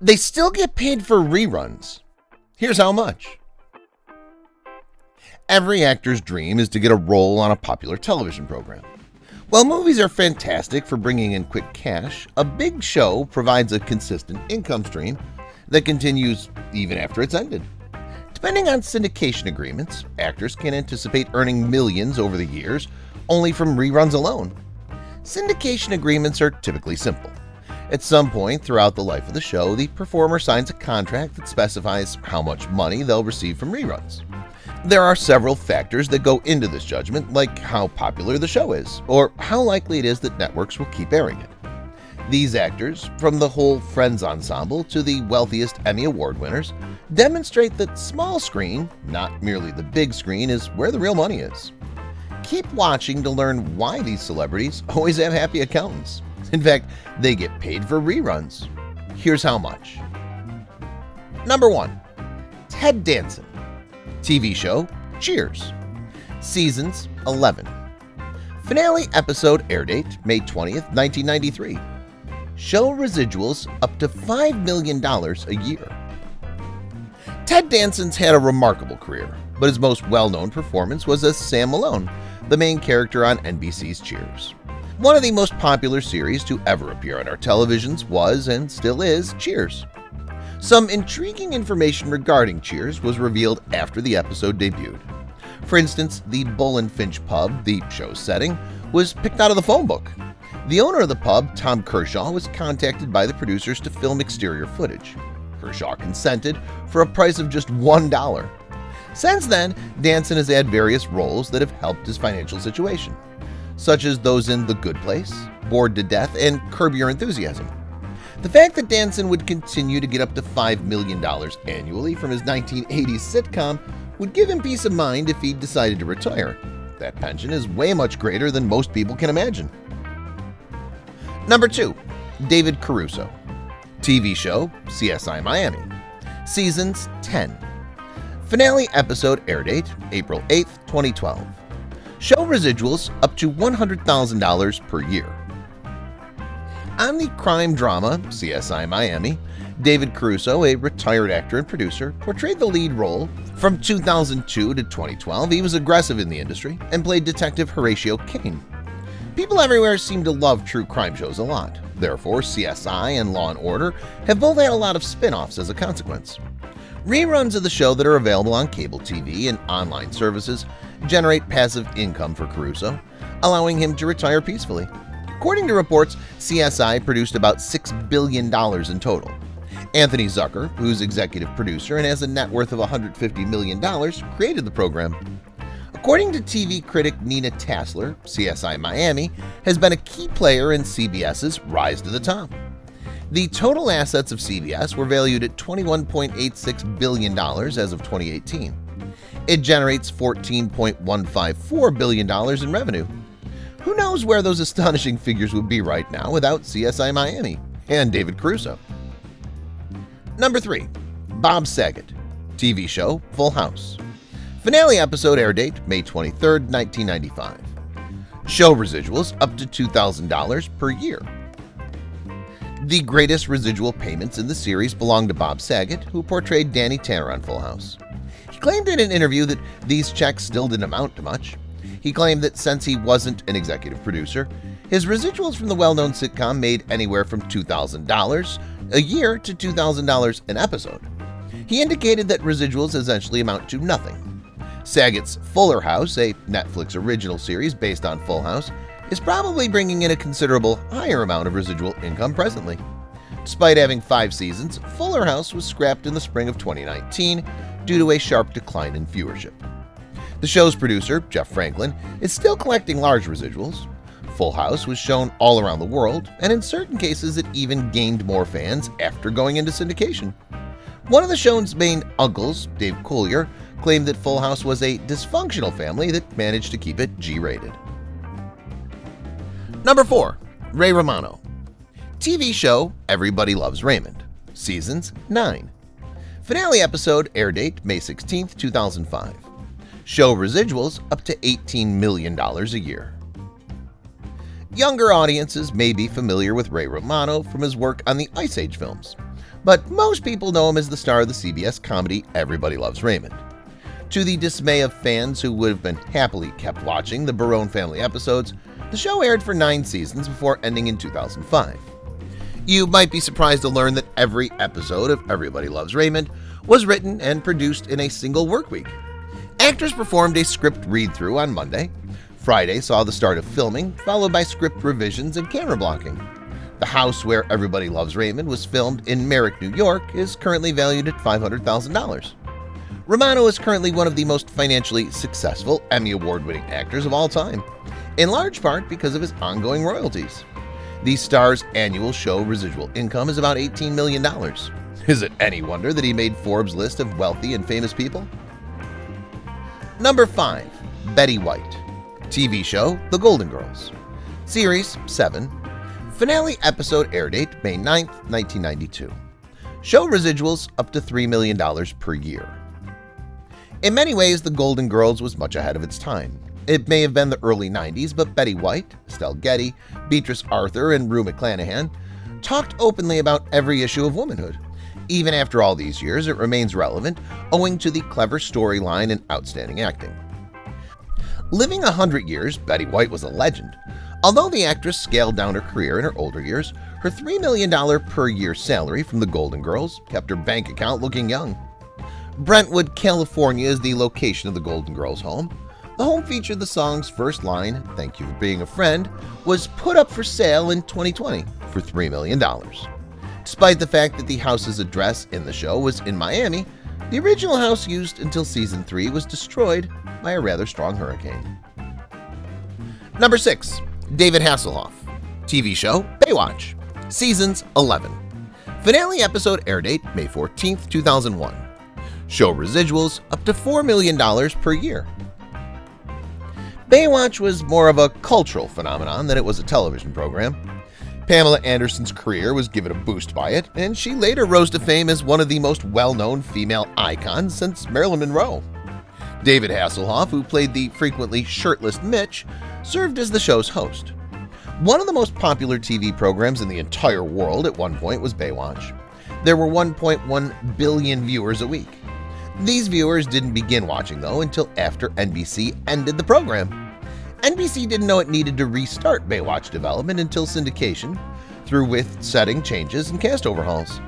They still get paid for reruns. Here's how much. Every actor's dream is to get a role on a popular television program. While movies are fantastic for bringing in quick cash, a big show provides a consistent income stream that continues even after it's ended. Depending on syndication agreements, actors can anticipate earning millions over the years only from reruns alone. Syndication agreements are typically simple. At some point throughout the life of the show, the performer signs a contract that specifies how much money they'll receive from reruns. There are several factors that go into this judgment, like how popular the show is, or how likely it is that networks will keep airing it. These actors, from the whole Friends ensemble to the wealthiest Emmy Award winners, demonstrate that small screen, not merely the big screen, is where the real money is. Keep watching to learn why these celebrities always have happy accountants. In fact, they get paid for reruns. Here's how much. Number 1. Ted Danson. TV show, Cheers. Seasons, 11. Finale episode air date, May 20th, 1993. Show residuals up to $5 million a year. Ted Danson's had a remarkable career, but his most well-known performance was as Sam Malone, the main character on NBC's Cheers. One of the most popular series to ever appear on our televisions was, and still is, Cheers. Some intriguing information regarding Cheers was revealed after the episode debuted. For instance, the Bull and Finch pub, the show's setting, was picked out of the phone book. The owner of the pub, Tom Kershaw, was contacted by the producers to film exterior footage. Kershaw consented for a price of just $1. Since then, Danson has had various roles that have helped his financial situation, such as those in The Good Place, Bored to Death, and Curb Your Enthusiasm. The fact that Danson would continue to get up to $5 million annually from his 1980s sitcom would give him peace of mind if he decided to retire. That pension is way much greater than most people can imagine. Number 2. David Caruso. TV show, CSI Miami. Seasons, 10. Finale episode air date, April 8th, 2012. Show residuals up to $100,000 per year. On the crime drama CSI Miami, David Caruso, a retired actor and producer, portrayed the lead role. From 2002 to 2012, he was aggressive in the industry and played Detective Horatio Kane. People everywhere seem to love true crime shows a lot. Therefore, CSI and Law & Order have both had a lot of spin-offs as a consequence. Reruns of the show that are available on cable TV and online services generate passive income for Caruso, allowing him to retire peacefully. According to reports, CSI produced about $6 billion in total. Anthony Zucker, who's executive producer and has a net worth of $150 million, created the program. According to TV critic Nina Tassler, CSI Miami has been a key player in CBS's rise to the top. The total assets of CBS were valued at $21.86 billion as of 2018. It generates $14.154 billion in revenue. Who knows where those astonishing figures would be right now without CSI Miami and David Caruso. Number 3. Bob Saget. TV show, Full House. Finale episode air date, May 23rd, 1995. Show residuals up to $2,000 per year. The greatest residual payments in the series belong to Bob Saget, who portrayed Danny Tanner on Full House. He claimed in an interview that these checks still didn't amount to much. He claimed that since he wasn't an executive producer, his residuals from the well-known sitcom made anywhere from $2,000 a year to $2,000 an episode. He indicated that residuals essentially amount to nothing. Saget's Fuller House, a Netflix original series based on Full House, is probably bringing in a considerable higher amount of residual income presently. Despite having 5 seasons, Fuller House was scrapped in the spring of 2019 due to a sharp decline in viewership. The show's producer, Jeff Franklin, is still collecting large residuals. Full House was shown all around the world, and in certain cases it even gained more fans after going into syndication. One of the show's main uncles, Dave Coulier, claimed that Full House was a dysfunctional family that managed to keep it G-rated. Number 4. Ray Romano. TV show, Everybody Loves Raymond. Seasons, 9. Finale episode air date, May 16th, 2005. Show residuals up to $18 million a year. Younger audiences may be familiar with Ray Romano from his work on the Ice Age films. but most people know him as the star of the CBS comedy Everybody Loves Raymond. To the dismay of fans who would have been happily kept watching the Barone family episodes, the show aired for 9 seasons before ending in 2005. You might be surprised to learn that every episode of Everybody Loves Raymond was written and produced in a single work week. Actors performed a script read-through on Monday. Friday saw the start of filming, followed by script revisions and camera blocking. The house where Everybody Loves Raymond was filmed in Merrick, New York, is currently valued at $500,000. Romano is currently one of the most financially successful Emmy Award-winning actors of all time, in large part because of his ongoing royalties. The star's annual show residual income is about $18 million. Is it any wonder that he made Forbes' list of wealthy and famous people? Number 5. Betty White. TV show The Golden Girls. Series 7. Finale episode air date May 9th, 1992. Show residuals up to $3 million per year. In many ways, The Golden Girls was much ahead of its time. It may have been the early 90s, but Betty White, Estelle Getty, Beatrice Arthur, and Rue McClanahan talked openly about every issue of womanhood. Even after all these years, it remains relevant owing to the clever storyline and outstanding acting. Living 100 years, Betty White was a legend. Although the actress scaled down her career in her older years, her $3 million per year salary from The Golden Girls kept her bank account looking young. Brentwood, California is the location of the Golden Girls' home. The home featured the song's first line, "Thank you for being a friend," was put up for sale in 2020 for $3 million. Despite the fact that the house's address in the show was in Miami, the original house used until season 3 was destroyed by a rather strong hurricane. Number 6. David Hasselhoff. TV show Baywatch. Seasons 11. Finale episode air date May 14th, 2001. Show residuals up to $4 million per year. Baywatch was more of a cultural phenomenon than it was a television program. Pamela Anderson's career was given a boost by it, and she later rose to fame as one of the most well-known female icons since Marilyn Monroe. David Hasselhoff, who played the frequently shirtless Mitch, served as the show's host. One of the most popular TV programs in the entire world at one point was Baywatch. There were 1.1 billion viewers a week. These viewers didn't begin watching, though, until after NBC ended the program. NBC didn't know it needed to restart Baywatch development until syndication, through with setting changes and cast overhauls.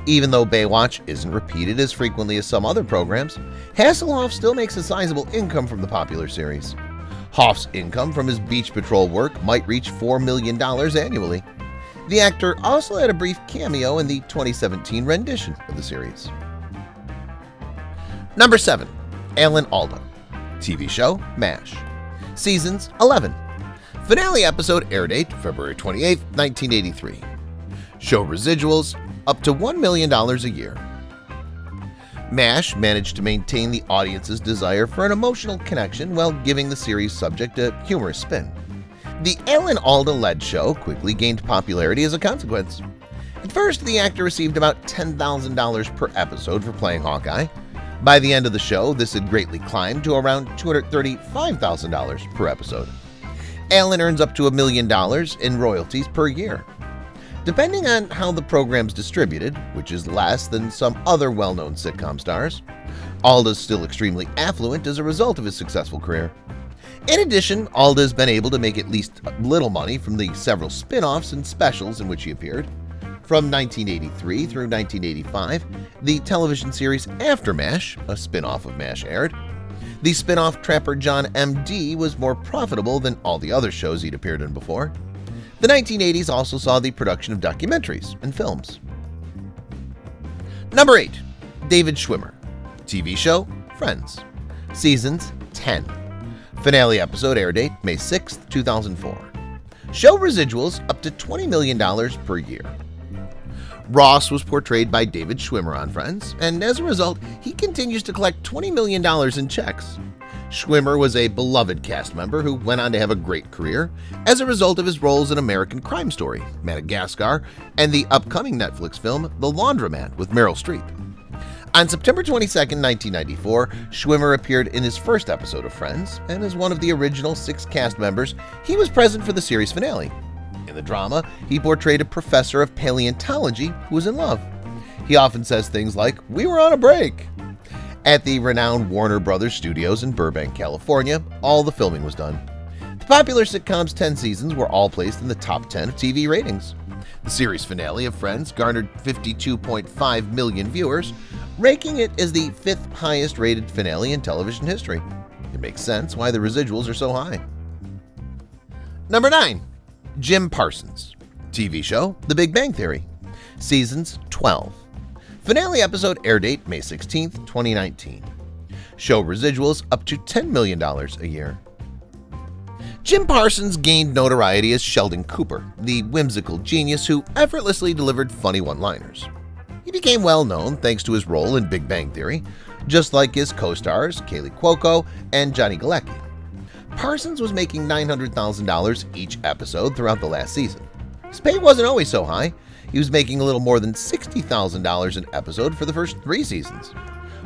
Even though Baywatch isn't repeated as frequently as some other programs, Hasselhoff still makes a sizable income from the popular series. Hoff's income from his Beach Patrol work might reach $4 million annually. The actor also had a brief cameo in the 2017 rendition of the series. Number 7. Alan Alda. TV show MASH. Seasons 11. Finale episode air date February 28, 1983. Show residuals up to $1 million a year. MASH managed to maintain the audience's desire for an emotional connection while giving the series subject a humorous spin. The Alan Alda-led show quickly gained popularity as a consequence. At first, the actor received about $10,000 per episode for playing Hawkeye. By the end of the show, this had greatly climbed to around $235,000 per episode. Alan earns up to $1 million in royalties per year. Depending on how the program's distributed, which is less than some other well-known sitcom stars, Alda's still extremely affluent as a result of his successful career. In addition, Alda has been able to make at least a little money from the several spin-offs and specials in which he appeared. From 1983 through 1985, the television series After MASH, a spin-off of MASH, aired. The spin-off Trapper John M.D. was more profitable than all the other shows he'd appeared in before. The 1980s also saw the production of documentaries and films. Number 8. David Schwimmer. TV show Friends. Seasons 10. Finale episode air date May 6, 2004. Show residuals up to $20 million per year. Ross was portrayed by David Schwimmer on Friends, and as a result, he continues to collect $20 million in checks. Schwimmer was a beloved cast member who went on to have a great career as a result of his roles in American Crime Story, Madagascar, and the upcoming Netflix film The Laundromat with Meryl Streep. On September 22, 1994, Schwimmer appeared in his first episode of Friends, and as one of the original 6 cast members, he was present for the series finale. In the drama, he portrayed a professor of paleontology who was in love. He often says things like, "We were on a break." At the renowned Warner Brothers Studios in Burbank, California, all the filming was done. The popular sitcom's 10 seasons were all placed in the top 10 of TV ratings. The series finale of Friends garnered 52.5 million viewers, ranking it as the 5th highest rated finale in television history. It makes sense why the residuals are so high. Number 9. Jim Parsons. TV show The Big Bang Theory. Seasons 12. Finale episode air date May 16, 2019. Show residuals up to $10 million a year. Jim Parsons gained notoriety as Sheldon Cooper, the whimsical genius who effortlessly delivered funny one-liners. He became well-known thanks to his role in Big Bang Theory, just like his co-stars Kaylee Cuoco and Johnny Galecki. Parsons was making $900,000 each episode throughout the last season. His pay wasn't always so high. He was making a little more than $60,000 an episode for the first 3 seasons.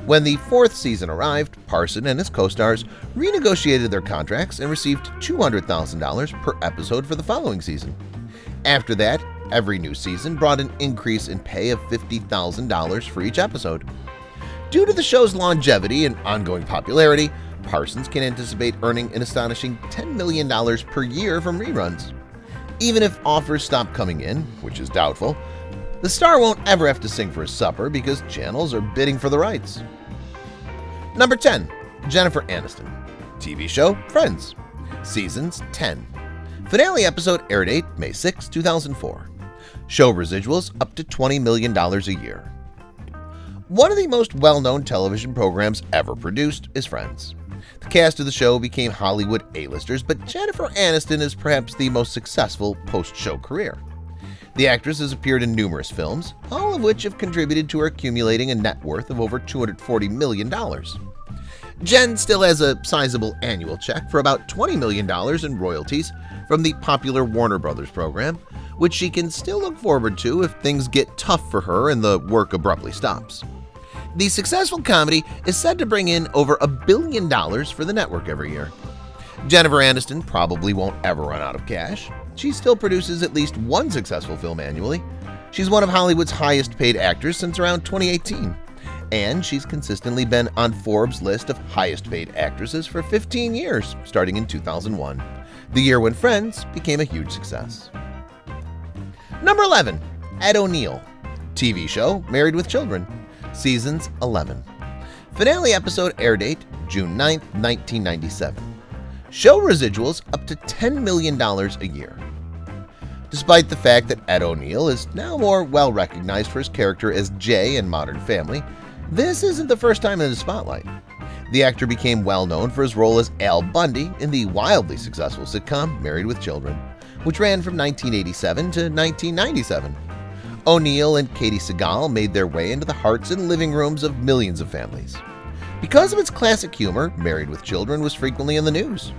When the 4th season arrived, Parsons and his co-stars renegotiated their contracts and received $200,000 per episode for the following season. After that, every new season brought an increase in pay of $50,000 for each episode. Due to the show's longevity and ongoing popularity, Parsons can anticipate earning an astonishing $10 million per year from reruns. Even if offers stop coming in, which is doubtful, the star won't ever have to sing for his supper because channels are bidding for the rights. Number 10. Jennifer Aniston. TV show Friends. Seasons 10. Finale episode air date May 6, 2004. Show residuals up to $20 million a year. One of the most well-known television programs ever produced is Friends. The cast of the show became Hollywood A-listers, but Jennifer Aniston is perhaps the most successful post-show career. The actress has appeared in numerous films, all of which have contributed to her accumulating a net worth of over $240 million. Jen still has a sizable annual check for about $20 million in royalties from the popular Warner Brothers program, which she can still look forward to if things get tough for her and the work abruptly stops. The successful comedy is said to bring in over $1 billion for the network every year. Jennifer Aniston probably won't ever run out of cash. She still produces at least one successful film annually. She's one of Hollywood's highest paid actors since around 2018. And she's consistently been on Forbes' list of highest paid actresses for 15 years, starting in 2001, the year when Friends became a huge success. Number 11. Ed O'Neill. TV show Married with Children. Seasons 11. Finale episode air date June 9, 1997. Show residuals up to $10 million a year. Despite the fact that Ed O'Neill is now more well-recognized for his character as Jay in Modern Family, this isn't the first time in the spotlight. The actor became well-known for his role as Al Bundy in the wildly successful sitcom Married with Children, which ran from 1987 to 1997. O'Neill and Katie Seagal made their way into the hearts and living rooms of millions of families. Because of its classic humor, Married with Children was frequently in the news.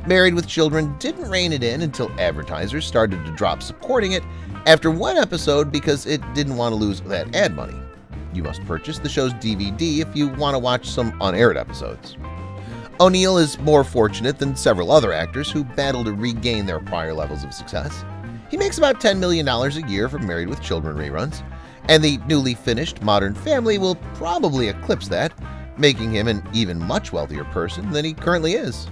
Married with Children didn't rein it in until advertisers started to drop supporting it after one episode because it didn't want to lose that ad money. You must purchase the show's DVD if you want to watch some unaired episodes. O'Neill is more fortunate than several other actors who battle to regain their prior levels of success. He makes about $10 million a year from Married with Children reruns, and the newly finished Modern Family will probably eclipse that, making him an even much wealthier person than he currently is.